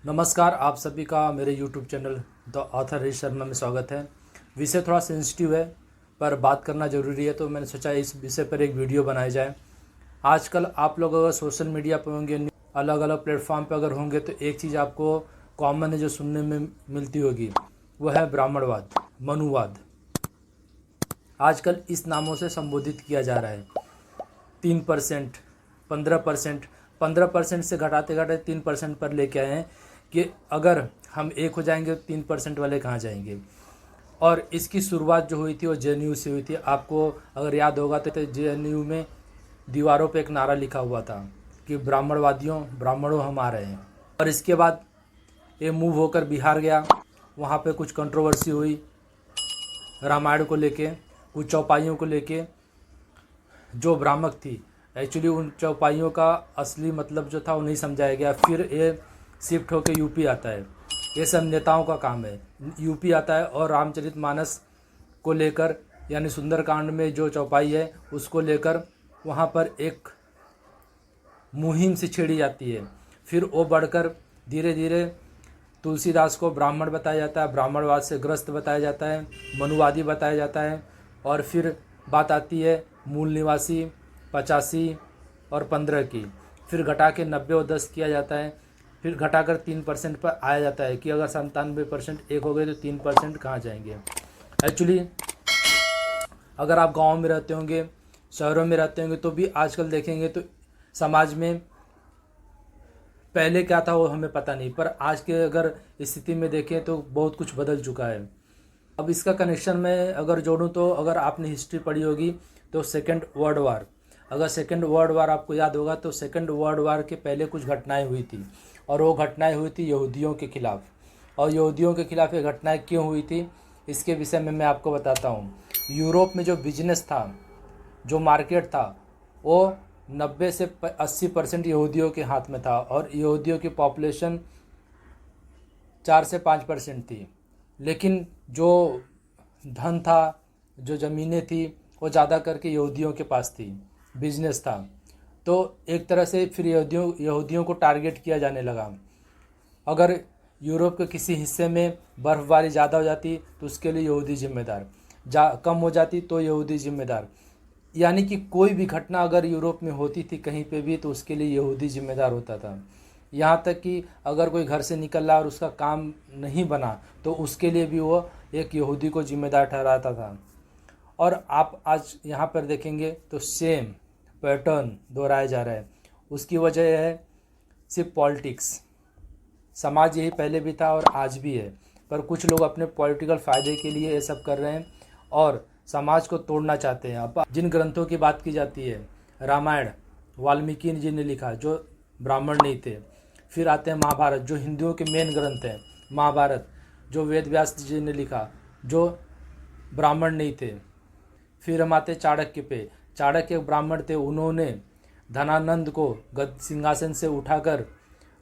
नमस्कार, आप सभी का मेरे YouTube channel the author Harish Sharma में स्वागत है। विषय थोड़ा सेंसिटिव है पर बात करना ज़रूरी है, तो मैंने सोचा इस विषय पर एक वीडियो बनाई जाए। आजकल आप लोग अगर सोशल मीडिया पर होंगे, अलग अलग प्लेटफॉर्म पर अगर होंगे, तो एक चीज़ आपको कॉमन है जो सुनने में मिलती होगी, वो है ब्राह्मणवाद, मनुवाद। आजकल इस नामों से संबोधित किया जा रहा है। 3%, 15%, 15% से घटाते घटाते 3% पर लेके आए हैं कि अगर हम एक हो जाएंगे तो 3% वाले कहाँ जाएंगे। और इसकी शुरुआत जो हुई थी वो JNU से हुई थी। आपको अगर याद होगा तो JNU में दीवारों पे एक नारा लिखा हुआ था कि ब्राह्मणवादियों, ब्राह्मणों हम आ रहे हैं। और इसके बाद ये मूव होकर बिहार गया, वहाँ पे कुछ कंट्रोवर्सी हुई रामायण को लेके, कुछ चौपाइयों को लेके। जो भ्रामक थी, एक्चुअली उन चौपाइयों का असली मतलब जो था वो नहीं समझाया गया। फिर ये शिफ्ट होकर यूपी आता है। ये सब नेताओं का काम है। यूपी आता है और रामचरितमानस को लेकर, यानी सुंदरकांड में जो चौपाई है उसको लेकर वहाँ पर एक मुहिम से छेड़ी जाती है। फिर वो बढ़कर धीरे धीरे तुलसीदास को ब्राह्मण बताया जाता है, ब्राह्मणवाद से ग्रस्त बताया जाता है, मनुवादी बताया जाता है। और फिर बात आती है मूल निवासी 85 और 15 की। फिर घटा के 90 और 10 किया जाता है। फिर घटाकर 3% पर आया जाता है कि अगर 97% एक हो गए तो 3% कहाँ जाएंगे। एक्चुअली अगर आप गाँव में रहते होंगे, शहरों में रहते होंगे, तो भी आजकल देखेंगे तो समाज में पहले क्या था वो हमें पता नहीं, पर आज के अगर स्थिति में देखें तो बहुत कुछ बदल चुका है। अब इसका कनेक्शन मैं अगर जोड़ूं तो, अगर आपने हिस्ट्री पढ़ी होगी तो सेकेंड वर्ल्ड वार, अगर सेकेंड वर्ल्ड वार आपको याद होगा तो सेकेंड वर्ल्ड वार के पहले कुछ घटनाएं हुई थी, और वो घटनाएं हुई थी यहूदियों के खिलाफ। और यहूदियों के खिलाफ ये घटनाएं क्यों हुई थी, इसके विषय में मैं आपको बताता हूँ। यूरोप में जो बिजनेस था, जो मार्केट था, वो 90 से 80% यहूदियों के हाथ में था। और यहूदियों की पॉपुलेशन 4 से 5% थी। लेकिन जो धन था, जो ज़मीनें थी, वो ज़्यादा करके यहूदियों के पास थी, बिजनेस था। तो एक तरह से फिर यहूदियों को टारगेट किया जाने लगा। अगर यूरोप के किसी हिस्से में बर्फ़बारी ज़्यादा हो जाती तो उसके लिए यहूदी जिम्मेदार, कम हो जाती तो यहूदी जिम्मेदार। यानी कि कोई भी घटना अगर यूरोप में होती थी कहीं पे भी, तो उसके लिए यहूदी जिम्मेदार होता था। यहाँ तक कि अगर कोई घर से निकल रहा और उसका काम नहीं बना तो उसके लिए भी वो एक यहूदी को जिम्मेदार ठहराता था। और आप आज यहाँ पर देखेंगे तो सेम पैटर्न दोहराया जा रहा है। उसकी वजह है सिर्फ पॉलिटिक्स। समाज यही पहले भी था और आज भी है, पर कुछ लोग अपने पॉलिटिकल फ़ायदे के लिए ये सब कर रहे हैं और समाज को तोड़ना चाहते हैं। अब जिन ग्रंथों की बात की जाती है, रामायण वाल्मीकि जी ने लिखा जो ब्राह्मण नहीं थे। फिर आते हैं महाभारत, जो हिंदुओं के मेन ग्रंथ हैं। महाभारत जो वेद व्यास जी ने लिखा, जो ब्राह्मण नहीं थे। फिर हम आते चाणक्य पे। चाणक्य एक ब्राह्मण थे, उन्होंने धनानंद को सिंहासन से उठाकर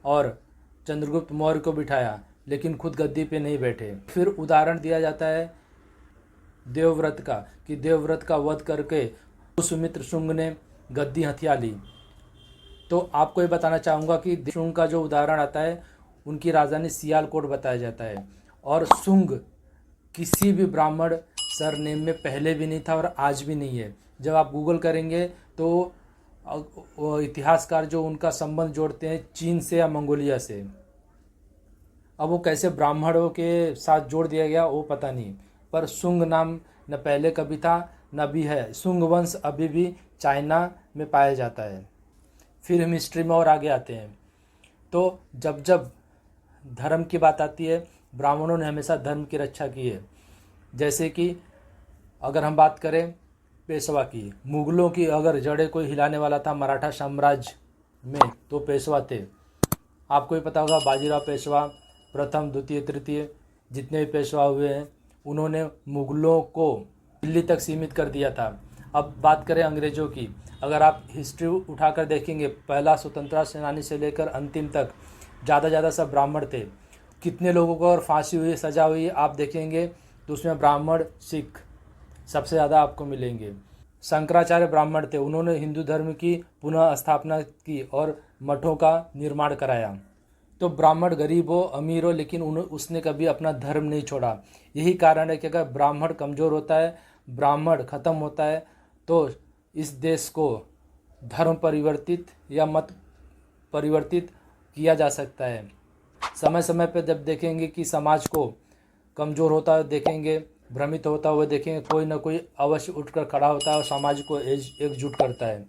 और चंद्रगुप्त मौर्य को बिठाया, लेकिन खुद गद्दी पे नहीं बैठे। फिर उदाहरण दिया जाता है देवव्रत का, कि देवव्रत का वध करके सुमित्र शुंग ने गद्दी हथिया ली। तो आपको ये बताना चाहूँगा कि शुंग का जो उदाहरण आता है, उनकी राजधानी सियालकोट बताया जाता है। और शुंग किसी भी ब्राह्मण सरनेम में पहले भी नहीं था और आज भी नहीं है। जब आप गूगल करेंगे तो इतिहासकार जो उनका संबंध जोड़ते हैं चीन से या मंगोलिया से। अब वो कैसे ब्राह्मणों के साथ जोड़ दिया गया वो पता नहीं, पर शुंग नाम न पहले कभी था न भी है। शुंग वंश अभी भी चाइना में पाया जाता है। फिर हम हिस्ट्री में और आगे आते हैं तो जब जब धर्म की बात आती है, ब्राह्मणों ने हमेशा धर्म की रक्षा की है। जैसे कि अगर हम बात करें पेशवा की, मुगलों की अगर जड़ें कोई हिलाने वाला था मराठा साम्राज्य में तो पेशवा थे। आपको ही पता होगा बाजीराव पेशवा, प्रथम, द्वितीय, तृतीय जितने भी पेशवा हुए हैं, उन्होंने मुगलों को दिल्ली तक सीमित कर दिया था। अब बात करें अंग्रेज़ों की, अगर आप हिस्ट्री उठाकर देखेंगे, पहला स्वतंत्रता सेनानी से लेकर अंतिम तक ज़्यादा सब ब्राह्मण थे। कितने लोगों को और फांसी हुई, सजा हुई, आप देखेंगे तो उसमें ब्राह्मण, सिख सबसे ज़्यादा आपको मिलेंगे। शंकराचार्य ब्राह्मण थे, उन्होंने हिंदू धर्म की पुनः स्थापना की और मठों का निर्माण कराया। तो ब्राह्मण गरीब हो अमीर हो, लेकिन उसने कभी अपना धर्म नहीं छोड़ा। यही कारण है कि अगर ब्राह्मण कमज़ोर होता है, ब्राह्मण ख़त्म होता है, तो इस देश को धर्म परिवर्तित या मत परिवर्तित किया जा सकता है। समय समय पर जब देखेंगे कि समाज को कमज़ोर होता है देखेंगे, भ्रमित होता हुआ देखेंगे, कोई ना कोई अवश्य उठकर खड़ा होता है और समाज को एकजुट करता है।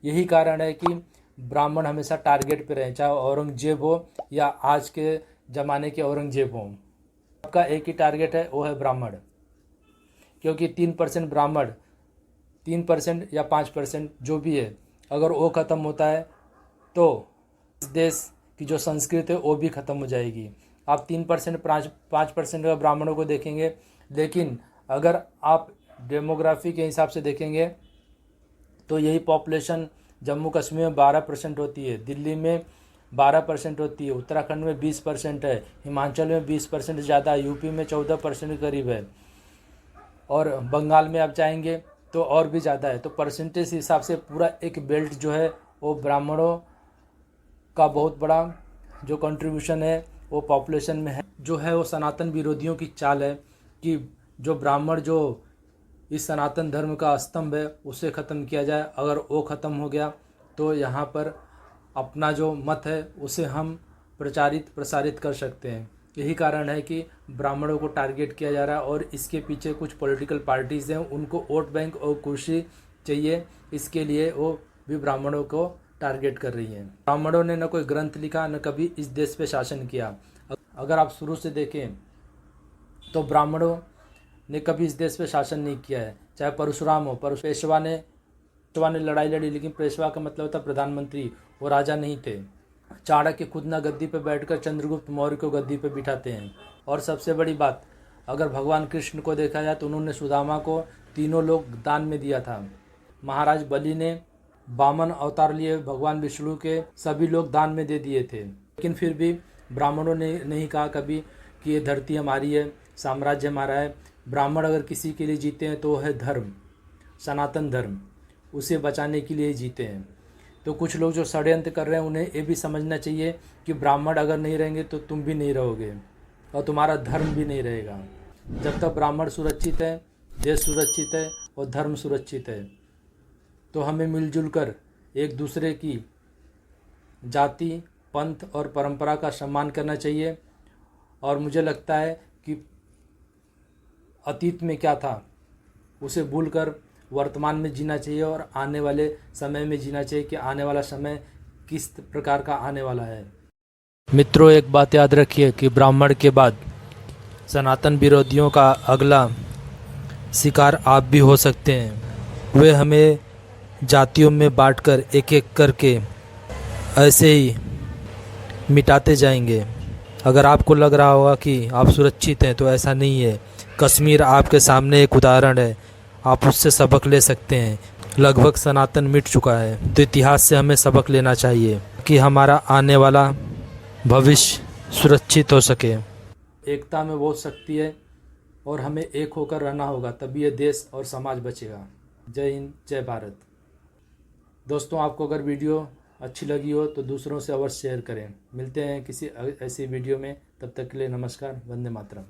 यही कारण है कि ब्राह्मण हमेशा टारगेट पे रहे, चाहे औरंगजेब हो या आज के ज़माने के औरंगजेब हो। सबका एक ही टारगेट है, वो है ब्राह्मण। क्योंकि 3% ब्राह्मण, 3% या 5% जो भी है, अगर वो ख़त्म होता है तो इस देश की जो संस्कृति है वो भी ख़त्म हो जाएगी। आप 3% 5% का ब्राह्मणों को देखेंगे, लेकिन अगर आप डेमोग्राफी के हिसाब से देखेंगे तो यही पॉपुलेशन जम्मू कश्मीर में 12% होती है, दिल्ली में 12% होती है, उत्तराखंड में 20% है, हिमाचल में 20% ज़्यादा, यूपी में 14% के करीब है, और बंगाल में आप जाएंगे तो और भी ज़्यादा है। तो परसेंटेज हिसाब से पूरा एक बेल्ट जो है वो ब्राह्मणों का बहुत बड़ा जो कंट्रीब्यूशन है वो पॉपुलेशन में है। जो है वो सनातन विरोधियों की चाल है कि जो ब्राह्मण जो इस सनातन धर्म का स्तंभ है उसे ख़त्म किया जाए। अगर वो ख़त्म हो गया तो यहाँ पर अपना जो मत है उसे हम प्रसारित कर सकते हैं। यही कारण है कि ब्राह्मणों को टारगेट किया जा रहा है, और इसके पीछे कुछ पॉलिटिकल पार्टीज़ हैं, उनको वोट बैंक और कुर्सी चाहिए, इसके लिए वो भी ब्राह्मणों को टारगेट कर रही हैं। ब्राह्मणों ने न कोई ग्रंथ लिखा, न कभी इस देश पे शासन किया। अगर आप शुरू से देखें तो ब्राह्मणों ने कभी इस देश पे शासन नहीं किया है। चाहे परशुराम हो, पेशवा ने लड़ाई लड़ी, लेकिन पेशवा का मतलब था प्रधानमंत्री, वो राजा नहीं थे। चाणक्य खुद ना गद्दी पे बैठकर चंद्रगुप्त मौर्य को गद्दी पे बिठाते हैं। और सबसे बड़ी बात, अगर भगवान कृष्ण को देखा जाए तो उन्होंने सुदामा को तीनों लोग दान में दिया था। महाराज बलि ने वामन अवतार लिए भगवान विष्णु के सभी लोग दान में दे दिए थे, लेकिन फिर भी ब्राह्मणों ने नहीं कहा कभी कि ये धरती हमारी है, साम्राज्य हमारा है। ब्राह्मण अगर किसी के लिए जीते हैं तो वो है धर्म, सनातन धर्म, उसे बचाने के लिए जीते हैं। तो कुछ लोग जो षड्यंत्र कर रहे हैं उन्हें ये भी समझना चाहिए कि ब्राह्मण अगर नहीं रहेंगे तो तुम भी नहीं रहोगे और तुम्हारा धर्म भी नहीं रहेगा। जब तक ब्राह्मण सुरक्षित है, देश सुरक्षित है और धर्म सुरक्षित है, तो हमें मिलजुल कर एक दूसरे की जाति, पंथ और परंपरा का सम्मान करना चाहिए। और मुझे लगता है कि अतीत में क्या था उसे भूलकर वर्तमान में जीना चाहिए और आने वाले समय में जीना चाहिए कि आने वाला समय किस प्रकार का आने वाला है। मित्रों, एक बात याद रखिए कि ब्राह्मण के बाद सनातन विरोधियों का अगला शिकार आप भी हो सकते हैं। वे हमें जातियों में बांटकर एक एक करके ऐसे ही मिटाते जाएंगे। अगर आपको लग रहा होगा कि आप सुरक्षित हैं तो ऐसा नहीं है। कश्मीर आपके सामने एक उदाहरण है, आप उससे सबक ले सकते हैं। लगभग सनातन मिट चुका है, तो इतिहास से हमें सबक लेना चाहिए कि हमारा आने वाला भविष्य सुरक्षित हो सके। एकता में बहुत शक्ति है और हमें एक होकर रहना होगा, तभी ये देश और समाज बचेगा। जय हिंद, जय भारत। दोस्तों, आपको अगर वीडियो अच्छी लगी हो तो दूसरों से अवश्य शेयर करें। मिलते हैं किसी ऐसी वीडियो में, तब तक के लिए नमस्कार, वंदे मातरम।